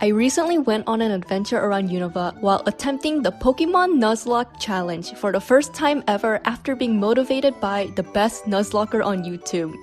I recently went on an adventure around Unova while attempting the Pokemon Nuzlocke challenge for the first time ever after being motivated by the best Nuzlocker on YouTube,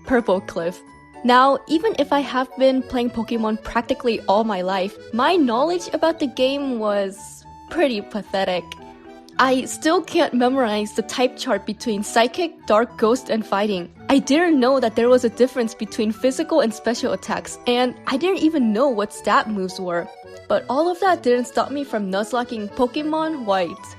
Purple Cliff. Now, even if I have been playing Pokemon practically all my life, my knowledge about the game was pretty pathetic. I still can't memorize the type chart between Psychic, Dark, Ghost, and Fighting. I didn't know that there was a difference between physical and special attacks, and I didn't even know what stat moves were. But all of that didn't stop me from Nuzlocking Pokemon White.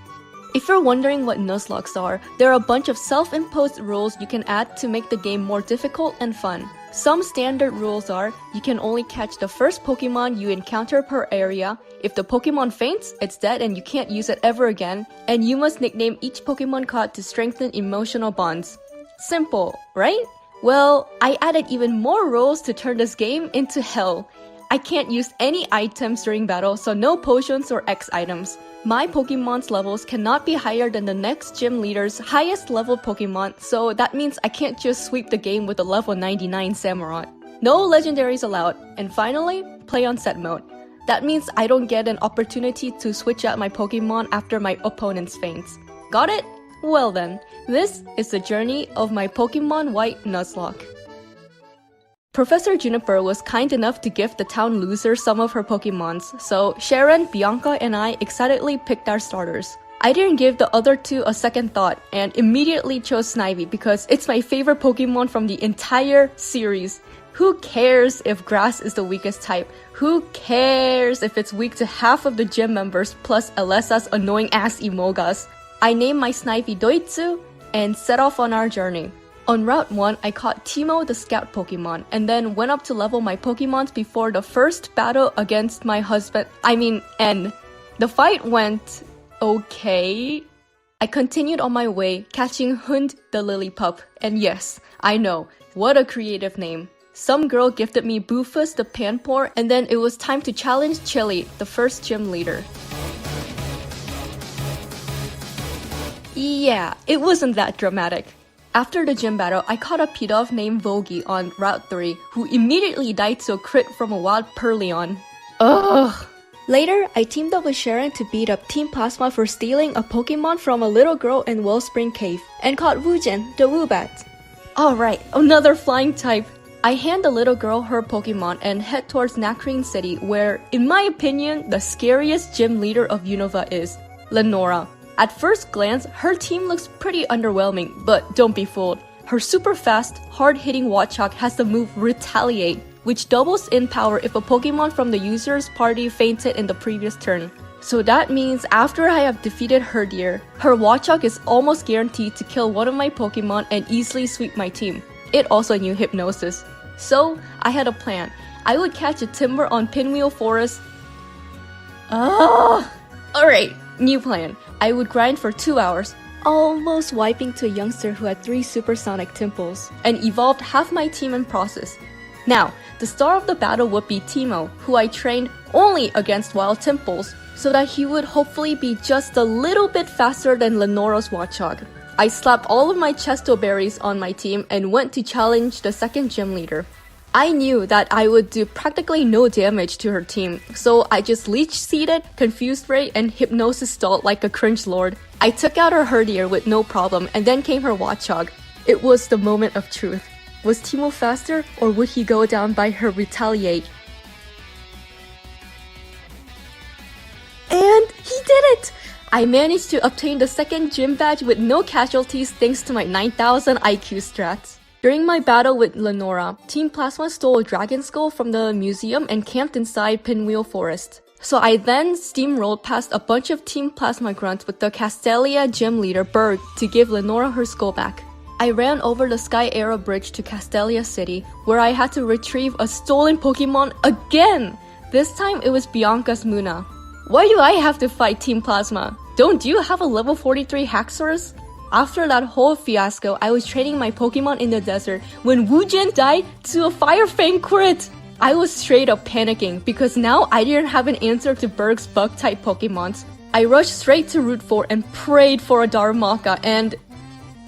If you're wondering what Nuzlocks are, there are a bunch of self-imposed rules you can add to make the game more difficult and fun. Some standard rules are, you can only catch the first Pokemon you encounter per area, if the Pokemon faints, it's dead and you can't use it ever again, and you must nickname each Pokemon caught to strengthen emotional bonds. Simple, right? Well, I added even more rules to turn this game into hell. I can't use any items during battle, so no potions or X items. My Pokemon's levels cannot be higher than the next gym leader's highest level Pokemon, so that means I can't just sweep the game with a level 99 Samurott. No legendaries allowed. And finally, play on set mode. That means I don't get an opportunity to switch out my Pokemon after my opponent's faints. Got it? Well then, this is the journey of my Pokemon White Nuzlocke. Professor Juniper was kind enough to gift the town loser some of her Pokemons, so Sharon, Bianca, and I excitedly picked our starters. I didn't give the other two a second thought and immediately chose Snivy because it's my favorite Pokemon from the entire series. Who cares if Grass is the weakest type? Who cares if it's weak to half of the gym members plus Alessa's annoying ass Emolgas? I named my Snivy Doitsu and set off on our journey. On Route 1, I caught Teemo the scout Pokemon, and then went up to level my Pokemons before the first battle against my husband, N. The fight went okay. I continued on my way, catching Hund the Lillipup, and yes, I know, what a creative name. Some girl gifted me Bufus the Panpour, and then it was time to challenge Chili, the first gym leader. Yeah, it wasn't that dramatic. After the gym battle, I caught a Pidove named Vogie on Route 3, who immediately died to a crit from a wild Purleon. Ugh! Later, I teamed up with Sharon to beat up Team Plasma for stealing a Pokemon from a little girl in Wellspring Cave, and caught Woojen, the Woobat. Alright, another flying type. I hand the little girl her Pokemon and head towards Nacrene City, where, in my opinion, the scariest gym leader of Unova is Lenora. At first glance, her team looks pretty underwhelming, but don't be fooled. Her super fast, hard-hitting Watchog has the move Retaliate, which doubles in power if a Pokemon from the user's party fainted in the previous turn. So that means after I have defeated Herdier, her Watchog is almost guaranteed to kill one of my Pokemon and easily sweep my team. It also knew Hypnosis. So, I had a plan. I would catch a Timber on Pinwheel Forest. Alright, new plan. I would grind for 2 hours, almost wiping to a youngster who had 3 supersonic Timples, and evolved half my team in process. Now, the star of the battle would be Teemo, who I trained only against wild Timples, so that he would hopefully be just a little bit faster than Lenora's Watchog. I slapped all of my Chesto Berries on my team and went to challenge the second gym leader. I knew that I would do practically no damage to her team, so I just Leech Seeded, Confused Ray, and Hypnosis Stalled like a cringe lord. I took out her Herdier with no problem, and then came her Watchog. It was the moment of truth. Was Teemo faster, or would he go down by her Retaliate? And he did it! I managed to obtain the second gym badge with no casualties thanks to my 9000 IQ strats. During my battle with Lenora, Team Plasma stole a Dragon Skull from the museum and camped inside Pinwheel Forest. So I then steamrolled past a bunch of Team Plasma grunts with the Castelia gym leader Berg to give Lenora her skull back. I ran over the Sky Arrow Bridge to Castelia City, where I had to retrieve a stolen Pokemon again! This time it was Bianca's Muna. Why do I have to fight Team Plasma? Don't you have a level 43 Haxorus? After that whole fiasco, I was training my Pokemon in the desert when Woojen died to a Fire Fang crit! I was straight up panicking because now I didn't have an answer to Berg's bug-type Pokemons. I rushed straight to Route 4 and prayed for a Darumaka and...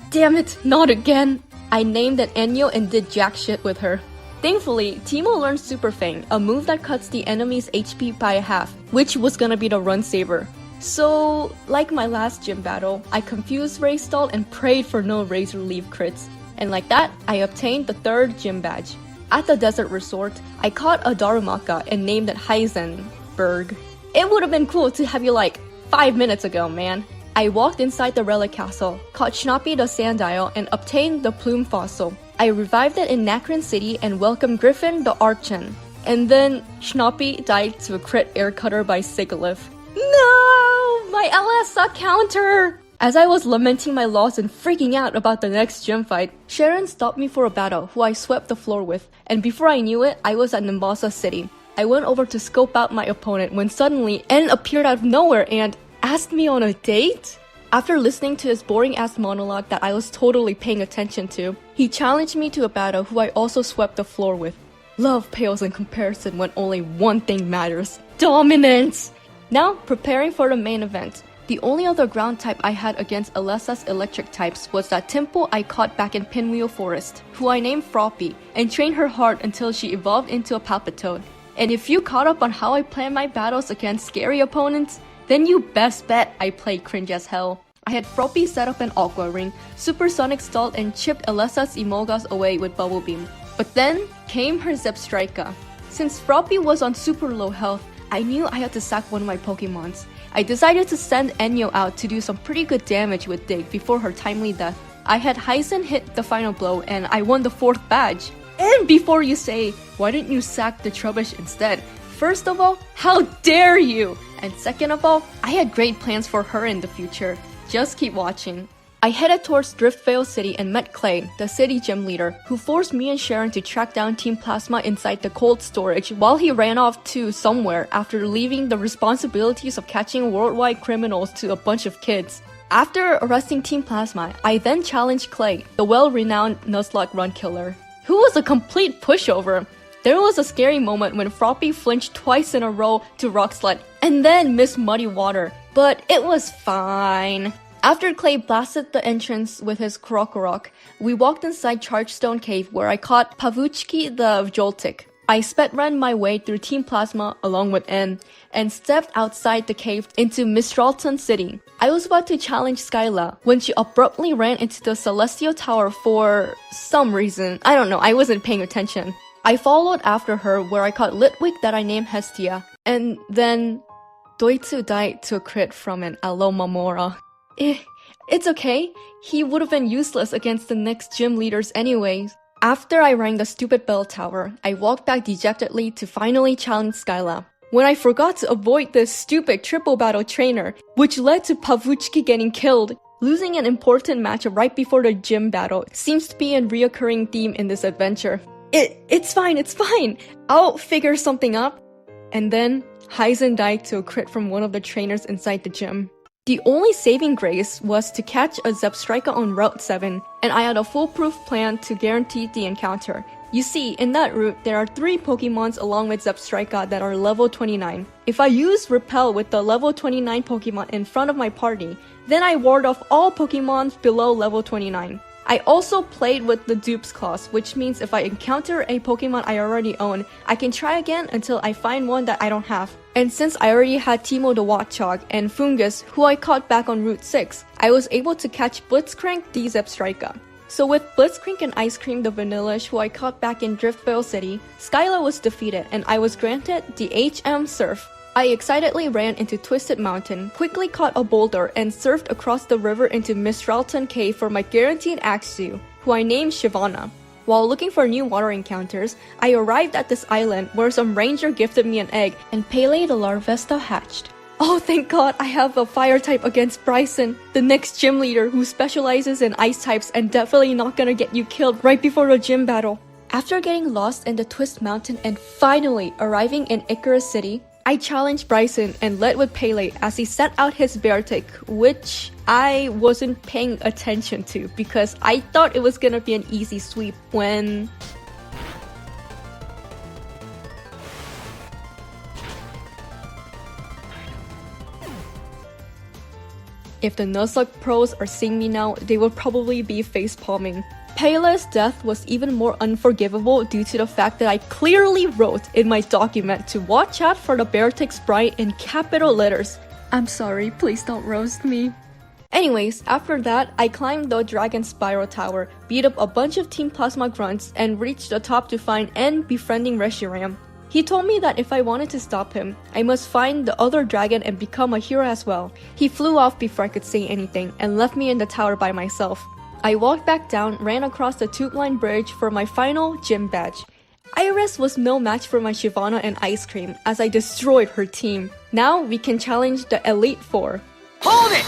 damn it, not again! I named an Enyo and did jack shit with her. Thankfully, Teemo learned Super Fang, a move that cuts the enemy's HP by half, which was gonna be the run saver. So, like my last gym battle, I confused Ray Stall and prayed for no Razor Leaf crits. And like that, I obtained the 3rd gym badge. At the desert resort, I caught a Darumaka and named it Heisenberg. It would have been cool to have you like 5 minutes ago, man. I walked inside the relic castle, caught Schnappy the Sandile, and obtained the plume fossil. I revived it in Nacrene City and welcomed Griffin the Archon. And then Schnappy died to a crit air cutter by Sigalith. No! My LS counter! As I was lamenting my loss and freaking out about the next gym fight, Sharon stopped me for a battle who I swept the floor with, and before I knew it, I was at Nimbasa City. I went over to scope out my opponent when suddenly N appeared out of nowhere and asked me on a date? After listening to his boring-ass monologue that I was totally paying attention to, he challenged me to a battle who I also swept the floor with. Love pales in comparison when only one thing matters: dominance! Now, preparing for the main event. The only other ground type I had against Alessa's electric types was that Temple I caught back in Pinwheel Forest, who I named Froppy, and trained her hard until she evolved into a Palpitoad. And if you caught up on how I plan my battles against scary opponents, then you best bet I played cringe as hell. I had Froppy set up an Aqua Ring, Supersonic stalled and chipped Alessa's Emolgas away with Bubble Beam. But then came her Zebstrika. Since Froppy was on super low health, I knew I had to sack one of my Pokemons. I decided to send Enyo out to do some pretty good damage with Dig before her timely death. I had Heisen hit the final blow and I won the 4th badge. And before you say, why didn't you sack the Trubbish instead? First of all, how dare you? And second of all, I had great plans for her in the future. Just keep watching. I headed towards Driftvale City and met Clay, the city gym leader, who forced me and Sharon to track down Team Plasma inside the cold storage while he ran off to somewhere after leaving the responsibilities of catching worldwide criminals to a bunch of kids. After arresting Team Plasma, I then challenged Clay, the well-renowned Nuzlocke run killer, who was a complete pushover. There was a scary moment when Froppy flinched twice in a row to Rock Sled and then missed Muddy Water, but it was fine. After Clay blasted the entrance with his Krokorok, we walked inside Chargestone Cave where I caught Pavuchki the Joltik. I sped ran my way through Team Plasma along with N, and stepped outside the cave into Mistralton City. I was about to challenge Skyla when she abruptly ran into the Celestial Tower for some reason. I don't know, I wasn't paying attention. I followed after her where I caught Litwick that I named Hestia, and then Doitsu died to a crit from an Alomamora. It's okay, he would have been useless against the next gym leaders anyways. After I rang the stupid bell tower, I walked back dejectedly to finally challenge Skyla, when I forgot to avoid this stupid triple battle trainer, which led to Pavuchki getting killed. Losing an important match right before the gym battle seems to be a reoccurring theme in this adventure. It's fine, I'll figure something out. And then, Heisen died to a crit from one of the trainers inside the gym. The only saving grace was to catch a Zebstrika on Route 7, and I had a foolproof plan to guarantee the encounter. You see, in that route, there are 3 Pokemons along with Zebstrika that are level 29. If I use Repel with the level 29 Pokemon in front of my party, then I ward off all Pokemons below level 29. I also played with the Dupe's Clause, which means if I encounter a Pokemon I already own, I can try again until I find one that I don't have. And since I already had Teemo the Watchog and Fungus, who I caught back on Route 6, I was able to catch Blitzcrank the Zebstrika. So with Blitzcrank and Ice Cream the Vanillish, who I caught back in Driftvale City, Skyla was defeated and I was granted the HM Surf. I excitedly ran into Twisted Mountain, quickly caught a boulder, and surfed across the river into Mistralton Cave for my guaranteed Axew, who I named Shyvana. While looking for new water encounters, I arrived at this island where some ranger gifted me an egg and Pele the Larvesta hatched. Oh, thank God I have a fire type against Brycen, the next gym leader who specializes in ice types and definitely not gonna get you killed right before the gym battle. After getting lost in the Twist Mountain and finally arriving in Icarus City, I challenged Brycen and led with Pele as he set out his Beartic, which I wasn't paying attention to because I thought it was gonna be an easy sweep when... If the Nuzlocke pros are seeing me now, they will probably be facepalming. Pele's death was even more unforgivable due to the fact that I clearly wrote in my document to watch out for the Beartic Sprite in capital letters. I'm sorry, please don't roast me. Anyways, after that, I climbed the Dragon Spiral Tower, beat up a bunch of Team Plasma grunts, and reached the top to find N befriending Reshiram. He told me that if I wanted to stop him, I must find the other dragon and become a hero as well. He flew off before I could say anything, and left me in the tower by myself. I walked back down, ran across the tube line bridge for my final gym badge. Iris was no match for my Shyvana and Ice Cream, as I destroyed her team. Now we can challenge the Elite Four. Hold it!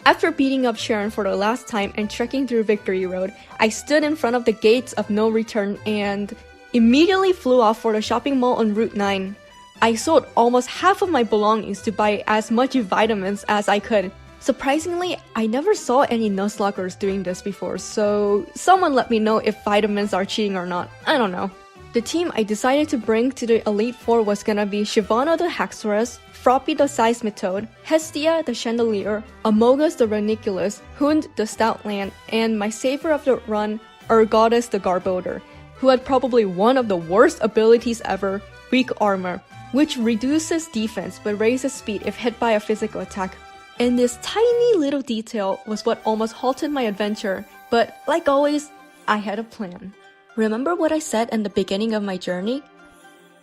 After beating up Sharon for the last time and trekking through Victory Road, I stood in front of the gates of no return and immediately flew off for the shopping mall on Route 9. I sold almost half of my belongings to buy as much vitamins as I could. Surprisingly, I never saw any Nuzlockers doing this before, so someone let me know if vitamins are cheating or not. I don't know. The team I decided to bring to the Elite Four was gonna be Shyvana the Haxorus, Froppy the Seismitoad, Hestia the Chandelier, Amogus the Ranunculus, Hund the Stoutland, and my savior of the run, Urgotus the Garbodor, who had probably one of the worst abilities ever, Weak Armor, which reduces defense but raises speed if hit by a physical attack. And this tiny little detail was what almost halted my adventure, but like always, I had a plan. Remember what I said in the beginning of my journey?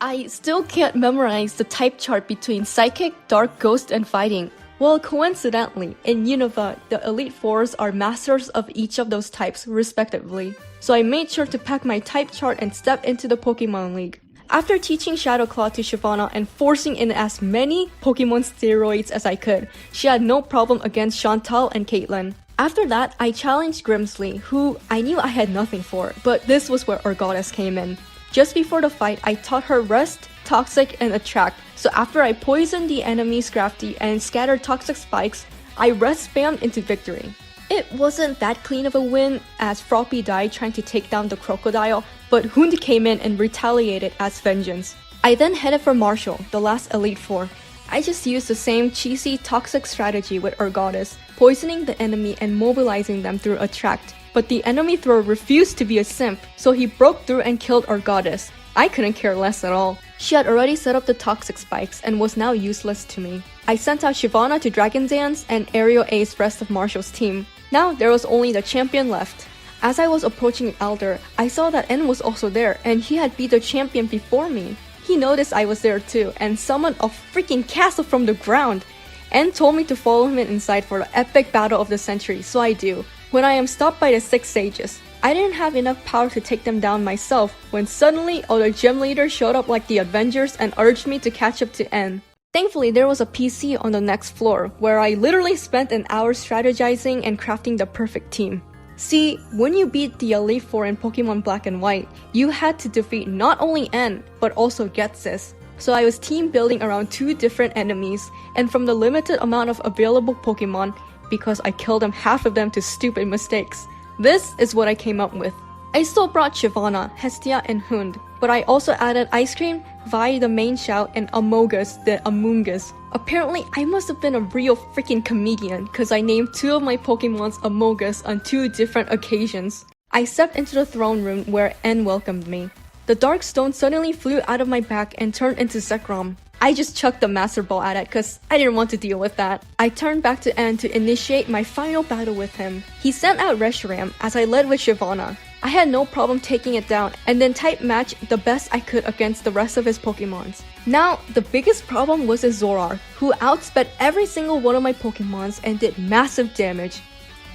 I still can't memorize the type chart between Psychic, Dark, Ghost, and Fighting. Well, coincidentally, in Unova, the Elite Fours are masters of each of those types, respectively. So I made sure to pack my type chart and step into the Pokemon League. After teaching Shadow Claw to Shyvana and forcing in as many Pokemon steroids as I could, she had no problem against Chantal and Caitlyn. After that, I challenged Grimsley, who I knew I had nothing for, but this was where Urgotus came in. Just before the fight, I taught her Rest, Toxic, and Attract, so after I poisoned the enemy Scrafty and scattered toxic spikes, I Rest spammed into victory. It wasn't that clean of a win, as Froppy died trying to take down the crocodile, but Hund came in and retaliated as vengeance. I then headed for Marshall, the last Elite Four. I just used the same cheesy toxic strategy with Urgotus, poisoning the enemy and mobilizing them through Attract. But the enemy thrower refused to be a simp, so he broke through and killed Urgotus. I couldn't care less at all. She had already set up the toxic spikes and was now useless to me. I sent out Shyvana to Dragon Dance and Aerial Ace rest of Marshall's team. Now there was only the champion left. As I was approaching Elder, I saw that N was also there and he had beat the champion before me. He noticed I was there too and summoned a freaking castle from the ground. N told me to follow him inside for the epic battle of the century, so I do. When I am stopped by the 6 sages, I didn't have enough power to take them down myself when suddenly all the gym leaders showed up like the Avengers and urged me to catch up to N. Thankfully, there was a PC on the next floor where I literally spent an hour strategizing and crafting the perfect team. See, when you beat the Elite Four in Pokemon Black and White, you had to defeat not only N, but also Ghetsis. So I was team building around 2 different enemies, and from the limited amount of available Pokemon, because I killed them half of them to stupid mistakes. This is what I came up with. I still brought Shyvana, Hestia, and Hund, but I also added Ice Cream, Vi the main shout, and Amogus the Amoongus. Apparently, I must have been a real freaking comedian, cause I named 2 of my Pokemons Amogus on 2 different occasions. I stepped into the throne room where N welcomed me. The dark stone suddenly flew out of my back and turned into Zekrom. I just chucked the Master Ball at it cause I didn't want to deal with that. I turned back to N to initiate my final battle with him. He sent out Reshiram as I led with Shyvana. I had no problem taking it down and then type match the best I could against the rest of his Pokemons. Now, the biggest problem was a Zoroark, who outsped every single one of my Pokemons and did massive damage.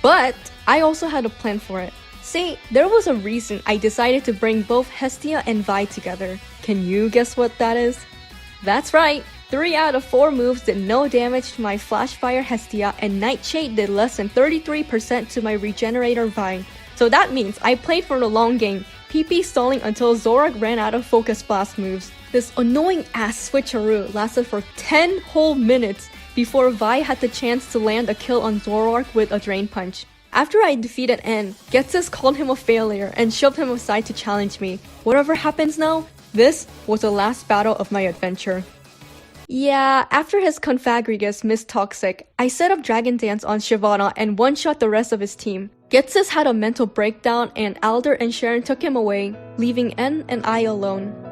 But I also had a plan for it. See, there was a reason I decided to bring both Hestia and Vi together. Can you guess what that is? That's right! 3 out of 4 moves did no damage to my Flash Fire Hestia and Nightshade did less than 33% to my Regenerator Vi. So that means I played for the long game, PP stalling until Zoroark ran out of Focus Blast moves. This annoying ass switcheroo lasted for 10 whole minutes before Vi had the chance to land a kill on Zoroark with a Drain Punch. After I defeated N, Ghetsis called him a failure and shoved him aside to challenge me. Whatever happens now, this was the last battle of my adventure. Yeah, after his Confagrigus missed Toxic, I set up Dragon Dance on Shyvana and one-shot the rest of his team. Getsis had a mental breakdown and Alder and Sharon took him away, leaving En and I alone.